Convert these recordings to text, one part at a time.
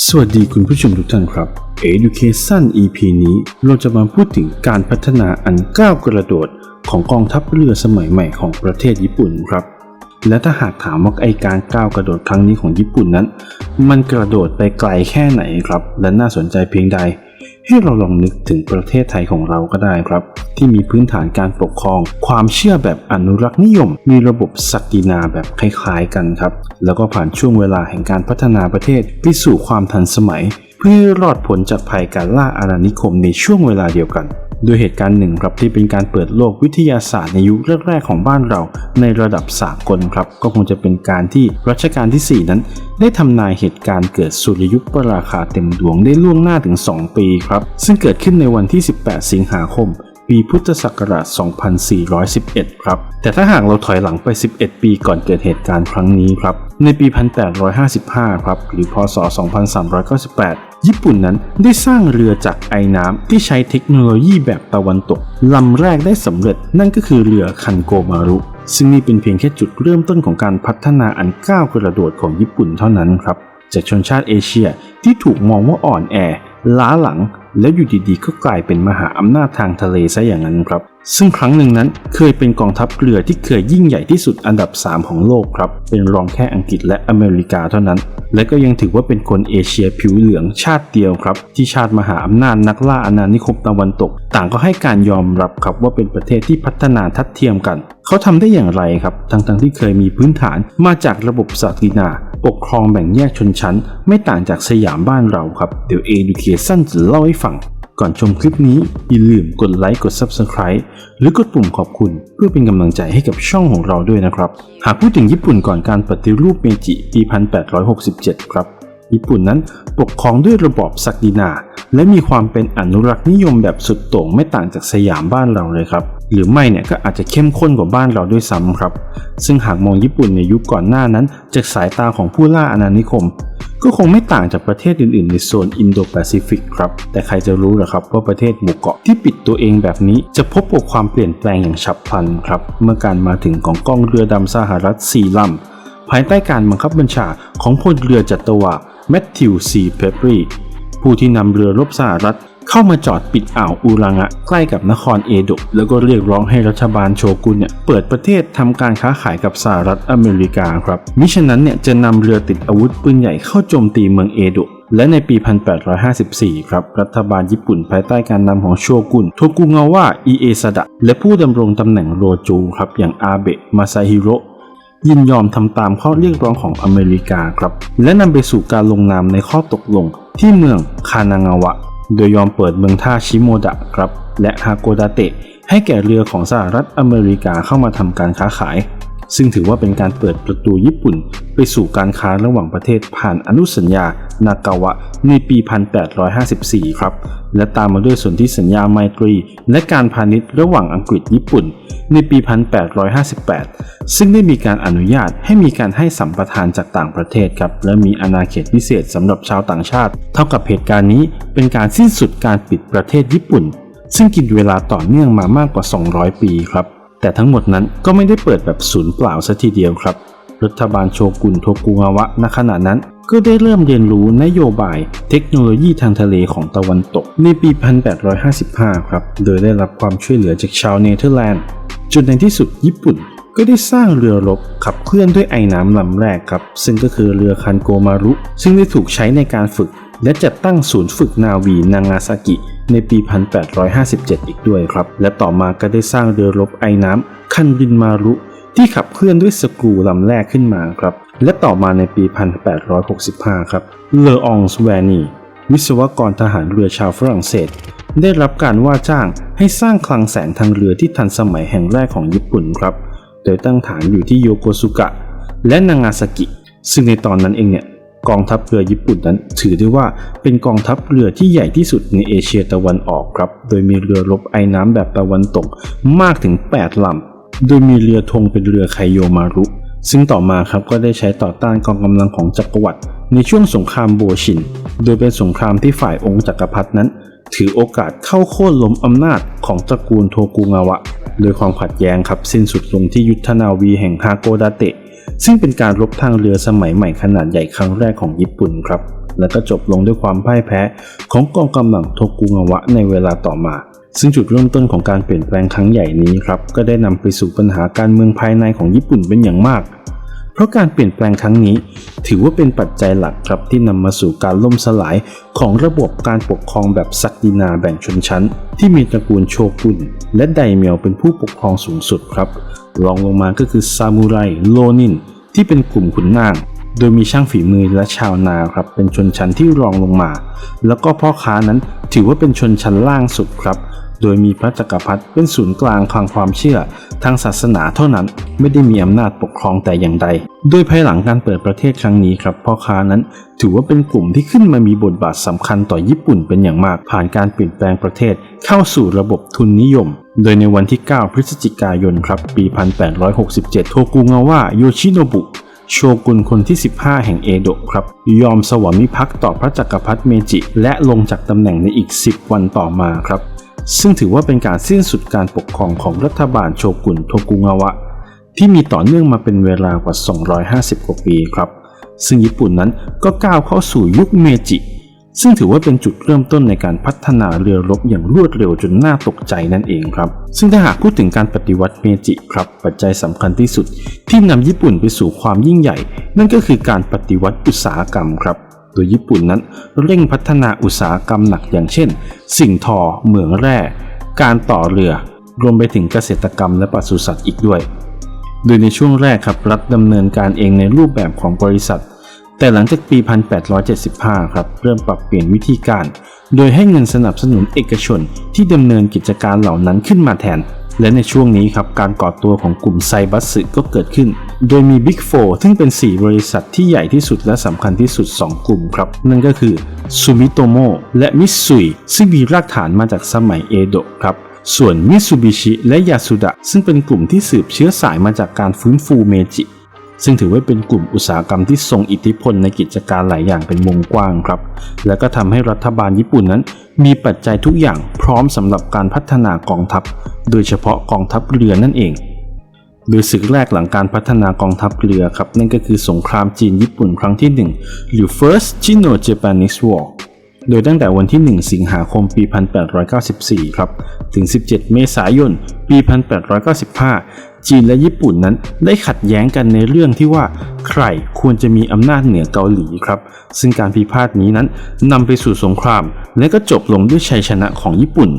สวัสดีคุณผู้ชมทุกท่านครับ Education EP นี้เราจะมาพูดถึงการพัฒนาอันก้าวกระโดดของกองทัพเรือสมัยใหม่ของประเทศญี่ปุ่นครับและถ้าหากถามว่าไอการก้าวกระโดดครั้งนี้ของญี่ปุ่นนั้นมันกระโดดไปไกลแค่ไหนครับและน่าสนใจเพียงใดให้เราลองนึกถึงประเทศไทยของเราก็ได้ครับที่มีพื้นฐานการปกครองความเชื่อแบบอนุรักษ์นิยมมีระบบศักดินาแบบคล้ายๆกันครับแล้วก็ผ่านช่วงเวลาแห่งการพัฒนาประเทศไปสู่ความทันสมัยเพื่อรอดพ้นจากภัยการล่าอาณานิคมในช่วงเวลาเดียวกันโดยเหตุการณ์หนึ่งครับที่เป็นการเปิดโลกวิทยาศาสตร์ในยุคแรกๆของบ้านเราในระดับสากลครับก็คงจะเป็นการที่รัชกาลที่ 4 นั้นได้ทำนายเหตุการณ์เกิดสุริยุปราคาเต็มดวงได้ล่วงหน้าถึง 2 ปีครับซึ่งเกิดขึ้นในวันที่ 18 สิงหาคมปีพุทธศักราช 2411 ครับแต่ถ้าหากเราถอยหลังไป 11 ปีก่อนเกิดเหตุการณ์ครั้งนี้ครับในปี 1855 ครับหรือพ.ศ. 2398 ญี่ปุ่นนั้นได้สร้างเรือจากไอน้ำที่ใช้เทคโนโลยีแบบตะวันตกลำแรกได้สำเร็จนั่นก็คือเรือคันโกมารุซึ่งนี่เป็นเพียงแค่จุดเริ่มต้นของการพัฒนาอันก้าวกระโดดของญี่ปุ่นเท่านั้นครับจากชนชาติเอเชียที่ถูกมองว่าอ่อนแอล้าหลังแล้วอยู่ดีๆก็กลายเป็นมหาอำนาจทางทะเลซะอย่างนั้นครับซึ่งครั้งหนึ่งนั้นเคยเป็นกองทัพเรือที่เคยยิ่งใหญ่ที่สุดอันดับ 3 ของโลกครับเป็นรองแค่อังกฤษและอเมริกาเท่านั้นและก็ยังถือว่าเป็นคนเอเชียผิวเหลืองชาติเดียวครับที่ชาติมหาอำนาจนักล่าอาณานิคมตะวันตกต่างก็ให้การยอมรับครับว่าเป็นประเทศที่พัฒนาทัดเทียมกันเขาทำได้อย่างไรครับทั้งที่เคยมีพื้นฐานมาจากระบบศักดินาปกครองแบ่งแยกชนชั้นไม่ต่างจากสยามบ้านเราครับเดี๋ยว Education จะเล่าให้ฟังก่อนชมคลิปนี้อย่าลืมกดไลค์กด Subscribe หรือกดปุ่มขอบคุณเพื่อเป็นกำลังใจให้กับช่องของเราด้วยนะครับหากพูดถึงญี่ปุ่นก่อนการปฏิรูปเมจิปี 1867 ครับญี่ปุ่นนั้นปกครองด้วยระบอบศักดินาและมีความเป็นอนุรักษ์นิยมแบบสุดโต่งไม่ต่างจากสยามบ้านเราเลยครับหรือไม่เนี่ยก็อาจจะเข้มข้นกว่าบ้านเราด้วยซ้ำครับซึ่งหากมองญี่ปุ่นในยุคก่อนหน้านั้นจากสายตาของผู้ล่าอาณานิคมก็คงไม่ต่างจากประเทศอื่นๆในโซนอินโดแปซิฟิกครับแต่ใครจะรู้ล่ะครับว่าประเทศหมู่เกาะที่ปิดตัวเองแบบนี้จะพบกับความเปลี่ยนแปลงอย่างฉับพลันครับเมื่อการมาถึงของกองเรือดำสหรัฐ4 ลำภายใต้การบังคับบัญชาของพลเรือจัตวาแมทธิวซีเพปรีผู้ที่นำเรือรบสหรัฐเข้ามาจอดปิดอ่าวอูรังะใกล้กับนครเอโดะแล้วก็เรียกร้องให้รัฐบาลโชกุนเปิดประเทศทำการค้าขายกับสหรัฐอเมริกาครับมิฉะนั้นจะนำเรือติดอาวุธปืนใหญ่เข้าโจมตีเมืองเอโดะและในปี 1854 ครับรัฐบาลญี่ปุ่นภายใต้การนำของโชกุนโทกุงาวะอิเอซาดะและผู้ดำรงตำแหน่งโรจูครับอย่างอาเบะมาซาฮิโร่ยินยอมทำตามข้อเรียกร้องของอเมริกาครับและนำไปสู่การลงนามในข้อตกลงที่เมืองคานางาวะโดยยอมเปิดเมืองท่าชิโมดะครับและฮาโกดาเตะให้แก่เรือของสหรัฐอเมริกาเข้ามาทำการค้าขายซึ่งถือว่าเป็นการเปิดประตูญี่ปุ่นไปสู่การค้าระหว่างประเทศผ่านอนุสัญญานากาวะในปี 1854 ครับและตามมาด้วยสนธิสัญญาไมตรีและการพาณิชย์ระหว่างอังกฤษญี่ปุ่นในปี 1858 ซึ่งได้มีการอนุญาตให้มีการให้สัมปทานจากต่างประเทศครับและมีอาณาเขตพิเศษสำหรับชาวต่างชาติเท่ากับเหตุการณ์นี้เป็นการสิ้นสุดการปิดประเทศญี่ปุ่นซึ่งกินเวลาต่อเนื่องมามากกว่า 200 ปีครับแต่ทั้งหมดนั้นก็ไม่ได้เปิดแบบศูนย์เปล่าซะทีเดียวครับรัฐบาลโชกุนโทกุงาวะณขณะนั้นก็ได้เริ่มเรียนรู้นโยบายเทคโนโลยีทางทะเลของตะวันตกในปี 1855 ครับโดยได้รับความช่วยเหลือจากชาวเนเธอร์แลนด์จนในที่สุดญี่ปุ่นก็ได้สร้างเรือรบขับเคลื่อนด้วยไอน้ำลำแรกครับซึ่งก็คือเรือคันโกมารุซึ่งได้ถูกใช้ในการฝึกและจัดตั้งศูนย์ฝึกนาวีนางาซากิในปี 1857 อีกด้วยครับและต่อมาก็ได้สร้างเรือรบไอน้ำคันรินมารุที่ขับเคลื่อนด้วยสกรูลำแรกขึ้นมาครับและต่อมาในปี 1865 ครับเลอองส์แวนีวิศวกรทหารเรือชาวฝรั่งเศสได้รับการว่าจ้างให้สร้างคลังแสงทางเรือที่ทันสมัยแห่งแรกของญี่ปุ่นครับโดยตั้งฐานอยู่ที่โยโกซุกะและนางาซากิซึ่งในตอนนั้นเองกองทัพเรือญี่ปุ่นนั้นถือได้ว่าเป็นกองทัพเรือที่ใหญ่ที่สุดในเอเชียตะวันออกครับโดยมีเรือรบไอน้ำแบบตะวันตกมากถึง 8 ลำโดยมีเรือธงเป็นเรือไคโยมารุซึ่งต่อมาครับก็ได้ใช้ต่อต้านกองกำลังของจักรวรรดิในช่วงสงครามโบชินโดยเป็นสงครามที่ฝ่ายองค์จักรพรรดินั้นถือโอกาสเข้าโค่นล้มอำนาจของตระกูลโทกุงาวะโดยความขัดแย้งครับสิ้นสุดลงที่ยุทธนาวีแห่งฮาโกดาเตะซึ่งเป็นการรบทางเรือสมัยใหม่ขนาดใหญ่ครั้งแรกของญี่ปุ่นครับ และก็จบลงด้วยความพ่ายแพ้ของกองกำลังโทกุงาวะในเวลาต่อมาซึ่งจุดเริ่มต้นของการเปลี่ยนแปลงครั้งใหญ่นี้ครับก็ได้นำไปสู่ปัญหาการเมืองภายในของญี่ปุ่นเป็นอย่างมากเพราะการเปลี่ยนแปลงครั้งนี้ถือว่าเป็นปัจจัยหลักครับที่นำมาสู่การล่มสลายของระบบการปกครองแบบศักดินาแบ่งชนชั้นที่มีตระกูลโชกุนและไดเมียวเป็นผู้ปกครองสูงสุดครับรองลงมาก็คือซามูไรโรนินที่เป็นกลุ่มขุนนางโดยมีช่างฝีมือและชาวนาครับเป็นชนชั้นที่รองลงมาแล้วก็พ่อค้านั้นถือว่าเป็นชนชั้นล่างสุดครับโดยมีพระจักรพรรดิเป็นศูนย์กลางทางความเชื่อทางศาสนาเท่านั้นไม่ได้มีอำนาจปกครองแต่อย่างใดโดยภายหลังการเปิดประเทศครั้งนี้ครับพ่อค้านั้นถือว่าเป็นกลุ่มที่ขึ้นมามีบทบาทสำคัญต่อญี่ปุ่นเป็นอย่างมากผ่านการเปลี่ยนแปลงประเทศเข้าสู่ระบบทุนนิยมโดยในวันที่ 9 พฤศจิกายนครับปี 1867 โทกุงาวะโยชิโนบุโชกุนคนที่ 15 แห่งเอโดะครับยอมสวามิภักดิ์ต่อพระจักรพรรดิเมจิและลงจากตำแหน่งในอีก 10 วันต่อมาครับซึ่งถือว่าเป็นการสิ้นสุดการปกครองของรัฐบาลโชกุนโทกุงาวะที่มีต่อเนื่องมาเป็นเวลากว่า250 กว่าปีครับซึ่งญี่ปุ่นนั้นก็ก้าวเข้าสู่ยุคเมจิซึ่งถือว่าเป็นจุดเริ่มต้นในการพัฒนาเรือรบอย่างรวดเร็วจนน่าตกใจนั่นเองครับซึ่งถ้าหากพูดถึงการปฏิวัติเมจิครับปัจจัยสำคัญที่สุดที่นำญี่ปุ่นไปสู่ความยิ่งใหญ่นั่นก็คือการปฏิวัติอุตสาหกรรมครับโดยญี่ปุ่นนั้นเร่งพัฒนาอุตสาหกรรมหนักอย่างเช่นสิ่งทอเหมืองแร่การต่อเรือรวมไปถึงเกษตรกรรมและปศุสัตว์อีกด้วยโดยในช่วงแรกครับรัฐดำเนินการเองในรูปแบบของบริษัทแต่หลังจากปี 1875 ครับเริ่มปรับเปลี่ยนวิธีการโดยให้เงินสนับสนุนเอกชนที่ดำเนินกิจการเหล่านั้นขึ้นมาแทนและในช่วงนี้ครับการก่อตัวของกลุ่มไซบัตสึก็เกิดขึ้นโดยมี Big 4 ซึ่งเป็น 4 บริษัทที่ใหญ่ที่สุดและสำคัญที่สุด 2 กลุ่มครับนั่นก็คือซูมิโตโมและมิตซุยซึ่งมีรากฐานมาจากสมัยเอโดะครับส่วนมิตซูบิชิและยาสุดะซึ่งเป็นกลุ่มที่สืบเชื้อสายมาจากการฟื้นฟูเมจิซึ่งถือว่าเป็นกลุ่มอุตสาหกรรมที่ทรงอิทธิพลในกิจการหลายอย่างเป็นวงกว้างครับและก็ทำให้รัฐบาลญี่ปุ่นนั้นมีปัจจัยทุกอย่างพร้อมสำหรับการพัฒนากองทัพโดยเฉพาะกองทัพเรือนั่นเองโดยศึกแรกหลังการพัฒนากองทัพเรือครับนั่นก็คือสงครามจีนญี่ปุ่นครั้งที่ 1 หรือ First Sino-Japanese War โดยตั้งแต่วันที่ 1 สิงหาคมปี 1894 ครับถึง 17 เมษายน ปี 1895 จีนและญี่ปุ่นนั้นได้ขัดแย้งกันในเรื่องที่ว่าใครควรจะมีอำนาจเหนือเกาหลีครับซึ่งการพิพาทนี้นั้นนำไปสู่สงครามและก็จบลงด้วยชัยชนะของญี่ปุ่น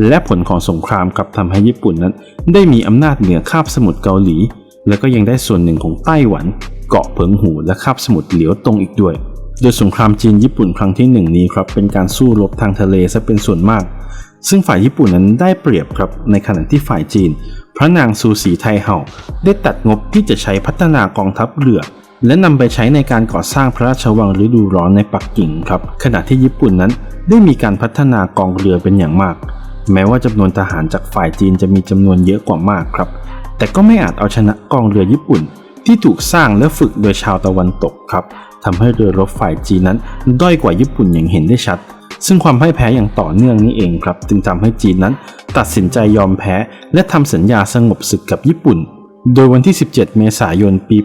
และผลของสงครามกลับทำให้ญี่ปุ่นนั้นได้มีอำนาจเหนือคาบสมุทรเกาหลีและก็ยังได้ส่วนหนึ่งของไต้หวันเกาะเผิงหูและคาบสมุทรเหลียวตงอีกด้วยโดยสงครามจีนญี่ปุ่นครั้งที่ 1 นี้ครับเป็นการสู้รบทางทะเลซะเป็นส่วนมากซึ่งฝ่ายญี่ปุ่นนั้นได้เปรียบครับในขณะที่ฝ่ายจีนพระนางซูสีไทเฮาได้ตัดงบที่จะใช้พัฒนากองทัพเรือและนำไปใช้ในการก่อสร้างพระราชวังฤดูร้อนในปักกิ่งครับขณะที่ญี่ปุ่นนั้นได้มีการพัฒนากองเรือเป็นอย่างมากแม้ว่าจำนวนทหารจากฝ่ายจีนจะมีจำนวนเยอะกว่ามากครับแต่ก็ไม่อาจเอาชนะกองเรือญี่ปุ่นที่ถูกสร้างและฝึกโดยชาวตะวันตกครับทำให้เรือรบฝ่ายจีนนั้นด้อยกว่าญี่ปุ่นอย่างเห็นได้ชัดซึ่งความพ่ายแพ้อย่างต่อเนื่องนี้เองครับจึงทำให้จีนนั้นตัดสินใจยอมแพ้และทำสัญญาสงบศึกกับญี่ปุ่นโดยวันที่ 17 เมษายน ปี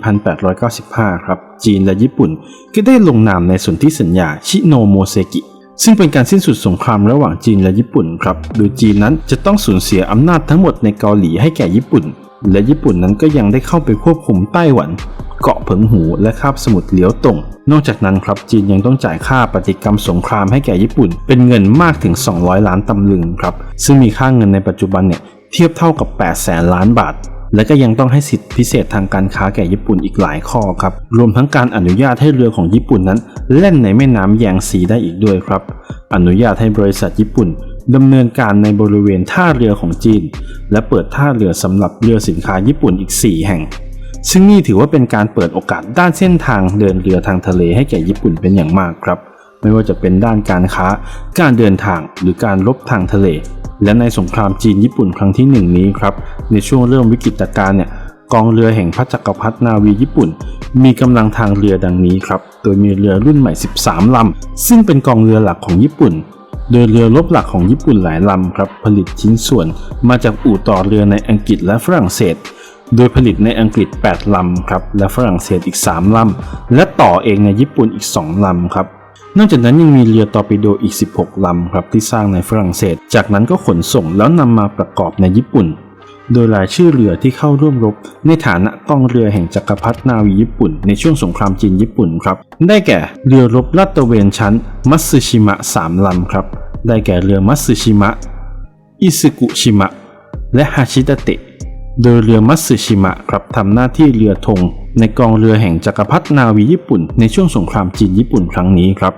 1895 ครับจีนและญี่ปุ่นก็ได้ลงนามในสนธิสัญญาชิโนโมเซกิซึ่งเป็นการสิ้นสุดสงครามระหว่างจีนและญี่ปุ่นครับโดยจีนนั้นจะต้องสูญเสียอำนาจทั้งหมดในเกาหลีให้แก่ญี่ปุ่นและญี่ปุ่นนั้นก็ยังได้เข้าไปควบคุมไต้หวันเกาะเผิงหูและคาบสมุทรเหลียวตงนอกจากนั้นครับจีนยังต้องจ่ายค่าปฏิกรรมสงครามให้แก่ญี่ปุ่นเป็นเงินมากถึง200 ล้านตำลึงครับซึ่งมีค่าเงินในปัจจุบันเนี่ยเทียบเท่ากับ800,000 ล้านบาทและก็ยังต้องให้สิทธิพิเศษทางการค้าแก่ญี่ปุ่นอีกหลายข้อครับรวมทั้งการอนุญาตให้เรือของญี่ปุ่นนั้นเล่นในแม่น้ำแยงซีได้อีกด้วยครับอนุญาตให้บริษัทญี่ปุ่นดำเนินการในบริเวณท่าเรือของจีนและเปิดท่าเรือสำหรับเรือสินค้าญี่ปุ่นอีก4 แห่งซึ่งนี่ถือว่าเป็นการเปิดโอกาสด้านเส้นทางเดินเรือทางทะเลให้แก่ญี่ปุ่นเป็นอย่างมากครับไม่ว่าจะเป็นด้านการค้าการเดินทางหรือการรบทางทะเลและในสงครามจีนญี่ปุ่นครั้งที่ 1 นี้ครับในช่วงเริ่มวิกฤตการณ์เนี่ยกองเรือแห่งพระจักรพรรดินาวีญี่ปุ่นมีกำลังทางเรือดังนี้ครับโดยมีเรือรุ่นใหม่13 ลำซึ่งเป็นกองเรือหลักของญี่ปุ่นโดยเรือรบหลักของญี่ปุ่นหลายลำครับผลิตชิ้นส่วนมาจากอู่ต่อเรือในอังกฤษและฝรั่งเศสโดยผลิตในอังกฤษ8 ลำครับและฝรั่งเศสอีก3 ลำและต่อเองในญี่ปุ่นอีก2 ลำครับ นอกจากนั้นยังมีเรือตอร์ปิโดอีก16ลำครับที่สร้างในฝรั่งเศสจากนั้นก็ขนส่งแล้วนำมาประกอบในญี่ปุ่นโดยรายชื่อเรือที่เข้าร่วมรบในฐานะกองเรือแห่งจักรพรรดินาวีญี่ปุ่นในช่วงสงครามจีนญี่ปุ่นครับได้แก่เรือรบลาดตระเวนชั้นมัตสึชิมะ3ลำครับได้แก่เรือมัตสึชิมะอิซึกุชิมะและฮาชิดะเตะโดยเรือมัตสึชิมะครับทำหน้าที่เรือธงในกองเรือแห่งจักรพรรดินาวีญี่ปุ่นในช่วงสงครามจีนญี่ปุ่นครั้งนี้ครับ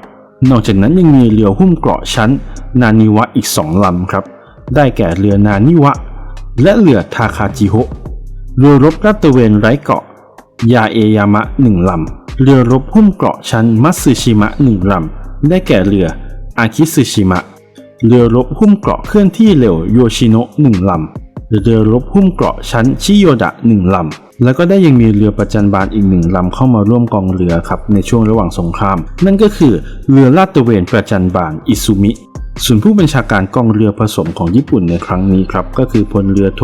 นอกจากนั้นยังมีเรือหุ้มเกราะชั้นนานิวะอีก2ลำครับได้แก่เรือนานิวะและเรือทาคาจิโฮะเรือรบลาดตระเวนไร้เกาะยาเอยามะ1ลำเรือรบหุ้มเกราะชั้นมัตสึชิมะ1ลำได้แก่เรืออาคิสึชิมะเรือรบหุ้มเกราะเคลื่อนที่เร็วโยชิโนะ1ลำเรือรบหุ้มเกราะชั้นชิโยดะ1ลำแล้วก็ได้ยังมีเรือประจันบานอีก1ลำเข้ามาร่วมกองเรือครับในช่วงระหว่างสงครามนั่นก็คือเรือลาดตระเวนประจันบานอิซุมิส่วนผู้บัญชาการกองเรือผสมของญี่ปุ่นในครั้งนี้ครับก็คือพลเรือโท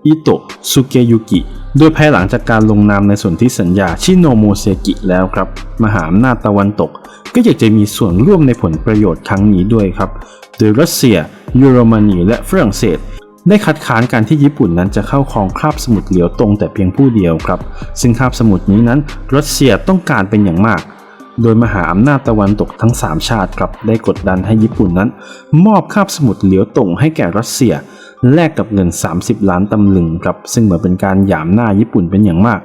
อิโตะซุเกยุกิโดยภายหลังจากการลงนามในสนธิสัญญาชิโนโมเซกิแล้วครับมหาอำนาจตะวันตกก็อยากจะมีส่วนร่วมในผลประโยชน์ครั้งนี้ด้วยครับโดยรัสเซียเยอรมนีและฝรั่งเศสได้คัดค้านการที่ญี่ปุ่นนั้นจะเข้าครองคาบสมุทรเหลียวตงแต่เพียงผู้เดียวครับซึ่งคาบสมุทรนี้นั้นรัสเซียต้องการเป็นอย่างมากโดยมหาอำนาจตะวันตกทั้ง3ชาติครับได้กดดันให้ญี่ปุ่นนั้นมอบคาบสมุทรเหลียวตงให้แก่รัสเซียแลกกับเงิน30ล้านตำลึงครับซึ่งเหมือนเป็นการหยามหน้าญี่ปุ่นเป็นอย่างมาก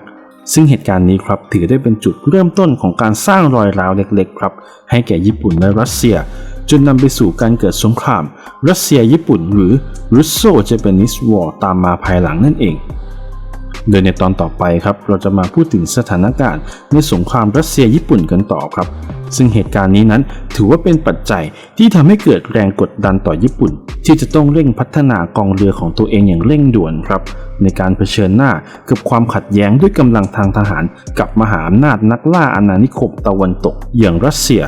ซึ่งเหตุการณ์นี้ครับถือได้เป็นจุดเริ่มต้นของการสร้างรอยร้าวเล็กๆครับให้แก่ญี่ปุ่นและรัสเซียจนนำไปสู่การเกิดสงครามรัสเซียญี่ปุ่นหรือ Russo-Japanese War ตามมาภายหลังนั่นเองโดยในตอนต่อไปครับเราจะมาพูดถึงสถานการณ์ในสงครามรัสเซียญี่ปุ่นกันต่อครับซึ่งเหตุการณ์นี้นั้นถือว่าเป็นปัจจัยที่ทำให้เกิดแรงกดดันต่อญี่ปุ่นที่จะต้องเร่งพัฒนากองเรือของตัวเองอย่างเร่งด่วนครับในการเผชิญหน้ากับความขัดแย้งด้วยกำลังทางทหารกับมหาอำนาจนักล่าอาณานิคมตะวันตกอย่างรัสเซีย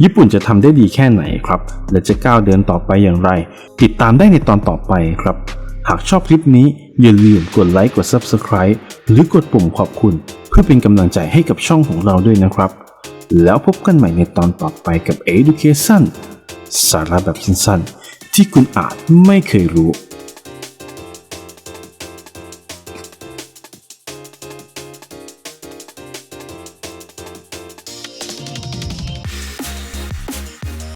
ญี่ปุ่นจะทำได้ดีแค่ไหนครับและจะก้าวเดินต่อไปอย่างไรติดตามได้ในตอนต่อไปครับหากชอบคลิปนี้อย่าลืมกดไลค์กด Subscribe หรือกดปุ่มขอบคุณเพื่อเป็นกำลังใจให้กับช่องของเราด้วยนะครับแล้วพบกันใหม่ในตอนต่อไปกับ Education สาระแบบสั้นๆที่คุณอาจไม่เคยรู้